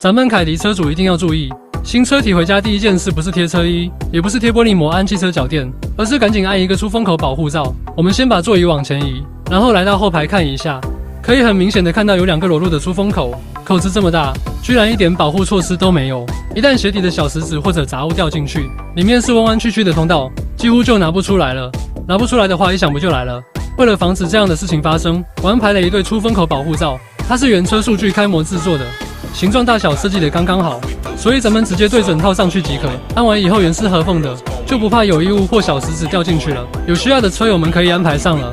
咱们凯迪车主一定要注意，新车提回家第一件事不是贴车衣，也不是贴玻璃膜安汽车脚垫，而是赶紧按一个出风口保护罩。我们先把座椅往前移，然后来到后排看一下，可以很明显的看到有2个裸露的出风口，口子这么大，居然一点保护措施都没有。一旦鞋底的小石子或者杂物掉进去，里面是弯弯曲曲的通道，几乎就拿不出来了。拿不出来的话，一响不就来了？为了防止这样的事情发生，我安排了一对出风口保护罩，它是原车数据开模制作的。形状大小设计的刚刚好，所以咱们直接对准套上去即可。按完以后原是合缝的，就不怕有异物或小石子掉进去了。有需要的车友们可以安排上了。